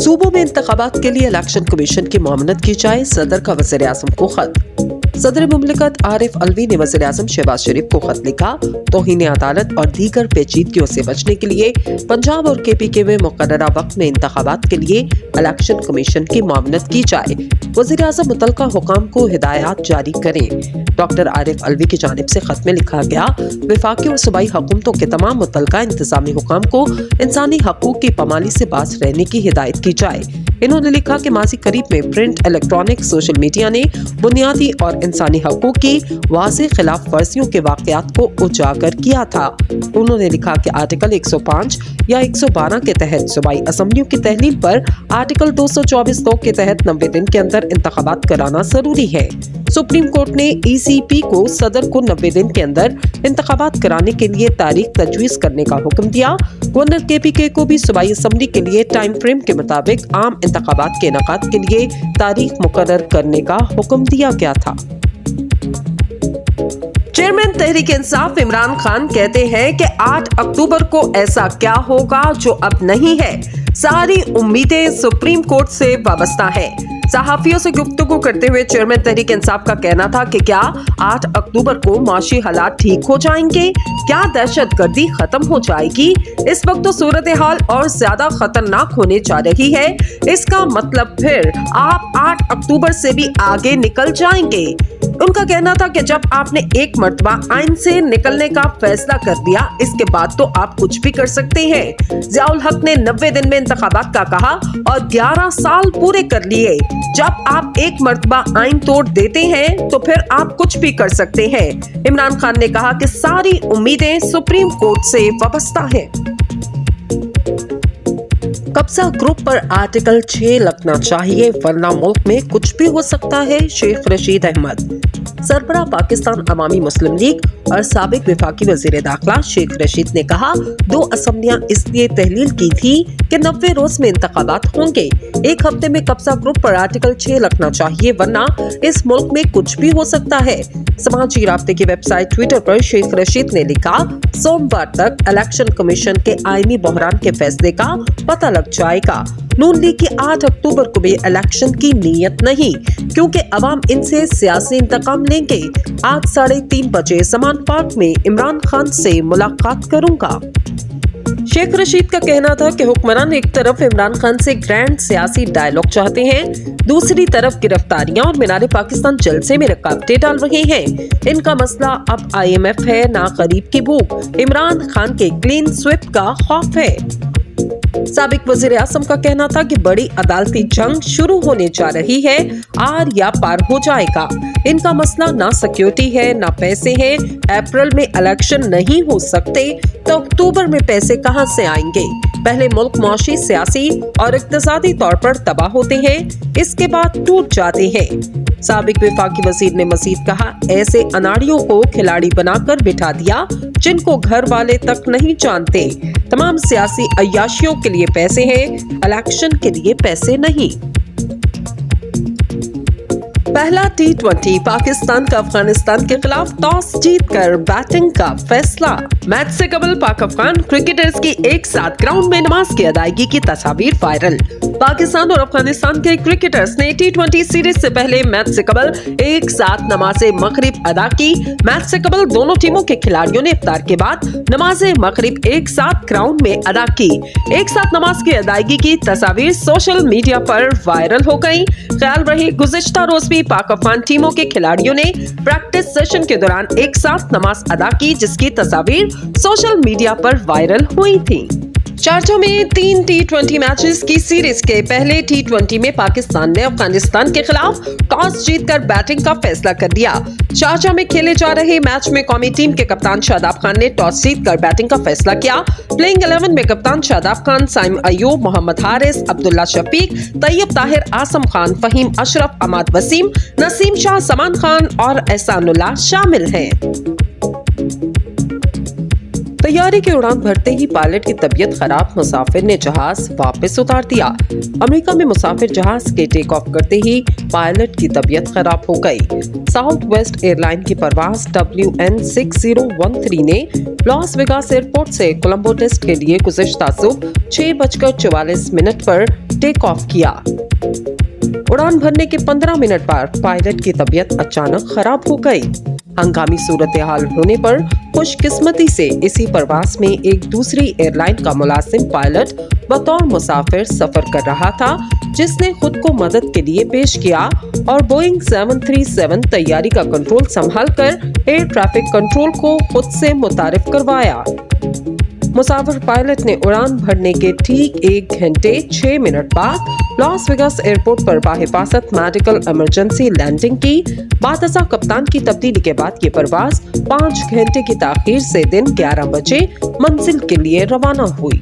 सूबों में इंतखाबात के लिए इलेक्शन कमीशन की मामनत की जाए, सदर का वज़ीर आज़म को खत। सदर मुमलिकत आरिफ अलवी ने वज़ीर आज़म शहबाज शरीफ को खत लिखा। तौहीन अदालत और दीगर पेचीदगियों से बचने के लिए पंजाब और KPK में मुकर्ररा वक्त में इंतखाबात के लिए इलेक्शन कमीशन की मामनत की जाए। वज़ीर आज़म मुतल्लिका हुकाम को हिदायत जारी करें। डॉक्टर आरिफ अलवी की जानिब से खत में लिखा गया, वफाकी और सूबाई हुकूमतों के तमाम मुतल्लिका इंतजामी हुकाम को इंसानी हकूक की पामाली से बाज रहने की हिदायत की जाए। इन्होंने लिखा कि माजी करीब में प्रिंट, इलेक्ट्रॉनिक, सोशल मीडिया ने बुनियादी और इंसानी हकूक की वाज़ेह खिलाफ वर्जियों के वाक़यात को उजागर किया था। उन्होंने लिखा कि आर्टिकल 105 या 112 के तहत सूबाई असम्बलियों की तहलील पर आर्टिकल 224(2) के तहत 90 दिन के अंदर इंतखाबात कराना जरूरी है। सुप्रीम कोर्ट ने ECP को सदर को 90 दिन के अंदर इंतखाबात कराने के लिए तारीख तजवीज़ करने का हुक्म दिया। गवर्नर KPK को भी सूबाई असम्बली के लिए टाइम फ्रेम के मुताबिक आम इंतखाबात के इनेकाद के लिए तारीख मुकर्रर करने का हुक्म दिया गया था। चेयरमैन तहरीक इंसाफ इमरान खान कहते हैं कि 8 अक्टूबर को ऐसा क्या होगा जो अब नहीं है। सारी उम्मीदें सुप्रीम कोर्ट से वाबस्ता है। सहाफियों से गुफ्तगू करते हुए चेयरमैन तहरीक इंसाफ का कहना था कि क्या 8 अक्टूबर को माशी हालात ठीक हो जाएंगे, क्या दहशतगर्दी खत्म हो जाएगी। इस वक्त तो सूरत हाल और ज्यादा खतरनाक होने जा रही है। इसका मतलब फिर आप 8 अक्टूबर से भी आगे निकल जाएंगे। उनका कहना था कि जब आपने एक मर्तबा आइन से निकलने का फैसला कर दिया, इसके बाद तो आप कुछ भी कर सकते हैं। ज़ियाउल हक ने 90 दिन में इंतखाबात का कहा और 11 साल पूरे कर लिए। जब आप एक मर्तबा आइन तोड़ देते हैं तो फिर आप कुछ भी कर सकते हैं। इमरान खान ने कहा कि सारी उम्मीदें सुप्रीम कोर्ट से वाबस्ता हैं। कब्जा ग्रुप पर आर्टिकल 6 लगना चाहिए वरना मुल्क में कुछ भी हो सकता है, शेख रशीद अहमद। सरबराह पाकिस्तान अवामी मुस्लिम लीग और साबिक वफाकी वजीर दाखिला शेख रशीद ने कहा, 2 असम्बलियां इसलिए तहलील की थी कि 90 रोज में इंतखाबात होंगे। एक हफ्ते में कब्जा ग्रुप पर आर्टिकल 6 लगना चाहिए वरना इस मुल्क में कुछ भी हो सकता है। समाजी राब्ते की वेबसाइट ट्विटर पर शेख रशीद ने लिखा, सोमवार तक इलेक्शन कमीशन के आईनी बहरान के फैसले का पता लग जाएगा। नून लीग की 8 अक्टूबर को भी इलेक्शन की नीयत नहीं, क्योंकि अवाम इनसे सियासी इंतकाम लेंगे। आज 3:30 बजे समान पार्क में इमरान खान से मुलाकात करूंगा। शेख रशीद का कहना था कि हुक्मरान एक तरफ इमरान खान से ग्रैंड सियासी डायलॉग चाहते हैं, दूसरी तरफ गिरफ्तारियां और मीनारे पाकिस्तान जलसे में रुकावटें डाल रहे हैं। इनका मसला अब IMF है, ना गरीब की भूख। इमरान खान के क्लीन स्वीप का खौफ है। साबिक वजीर आज़म का कहना था कि बड़ी अदालती जंग शुरू होने जा रही है, आर या पार हो जाएगा। इनका मसला ना सिक्योरिटी है ना पैसे हैं। अप्रैल में इलेक्शन नहीं हो सकते तो अक्टूबर में पैसे कहां से आएंगे। पहले मुल्क मौशी, सियासी और इक्तिसादी तौर पर तबाह होते हैं, इसके बाद टूट जाते हैं। साबिक वफाकी वजीर ने मजीद कहा, ऐसे अनाड़ियों को खिलाड़ी बनाकर बिठा दिया जिनको घर वाले तक नहीं जानते। तमाम सियासी अय्याशियों के लिए पैसे हैं, इलेक्शन के लिए पैसे नहीं। पहला T20 पाकिस्तान का अफगानिस्तान के खिलाफ टॉस जीतकर बैटिंग का फैसला। मैच से कबल पाक अफगान क्रिकेटर्स की एक साथ ग्राउंड में नमाज की अदायगी की तस्वीर वायरल। पाकिस्तान और अफगानिस्तान के क्रिकेटर्स ने T20 सीरीज से पहले मैच से कबल एक साथ नमाज़े मगरिब अदा की। मैच से कबल दोनों टीमों के खिलाड़ियों ने इफ्तार के बाद नमाज़े मगरिब एक साथ ग्राउंड में अदा की। एक साथ नमाज की अदायगी की तस्वीर सोशल मीडिया पर वायरल हो गई। ख्याल रहे गुज़िश्ता रोज भी पाक अफगान टीमों के खिलाड़ियों ने प्रैक्टिस सेशन के दौरान एक साथ नमाज अदा की, जिसकी तस्वीर सोशल मीडिया पर वायरल हुई थी। शारजाह में 3 T20 मैचेस की सीरीज के पहले T20 में पाकिस्तान ने अफगानिस्तान के खिलाफ टॉस जीतकर बैटिंग का फैसला कर दिया। शारजाह में खेले जा रहे मैच में कौमी टीम के कप्तान शादाब खान ने टॉस जीतकर बैटिंग का फैसला किया। प्लेइंग 11 में कप्तान शादाब खान, साइम अयूब, मोहम्मद हारिस, अब्दुल्ला शफीक, तैयब ताहिर, आसम खान, फहीम अशरफ, अमाद वसीम, नसीम शाह, समान खान और एहसानुल्लाह शामिल हैं। तैयारी की उड़ान भरते ही पायलट की तबीयत खराब, मुसाफिर ने जहाज वापस उतार दिया। अमेरिका में मुसाफिर जहाज के टेक ऑफ करते ही पायलट की तबीयत खराब हो गई। साउथ वेस्ट एयरलाइन की परवाज WN 6013 ने लॉस वेगास एयरपोर्ट से कोलंबो टेस्ट के लिए गुज़िश्ता सुबह 6:44 पर टेक ऑफ किया। उड़ान भरने के 15 मिनट बाद पायलट की तबीयत अचानक खराब हो गई। हंगामी सूरत हाल होने पर खुशकिस्मती से इसी प्रवास में एक दूसरी एयरलाइन का मुलाजिम पायलट बतौर मुसाफिर सफर कर रहा था, जिसने खुद को मदद के लिए पेश किया और बोइंग 737 तैयारी का कंट्रोल संभालकर एयर ट्रैफिक कंट्रोल को खुद से मुतारिफ करवाया। मुसाफिर पायलट ने उड़ान भरने के ठीक 1 घंटे 6 मिनट बाद लॉस वेगास एयरपोर्ट पर बाहिफाजत मेडिकल इमरजेंसी लैंडिंग की। बादशाह कप्तान की तब्दीली के बाद ये परवाज 5 घंटे की ताखीर से दिन 11 बजे मंजिल के लिए रवाना हुई।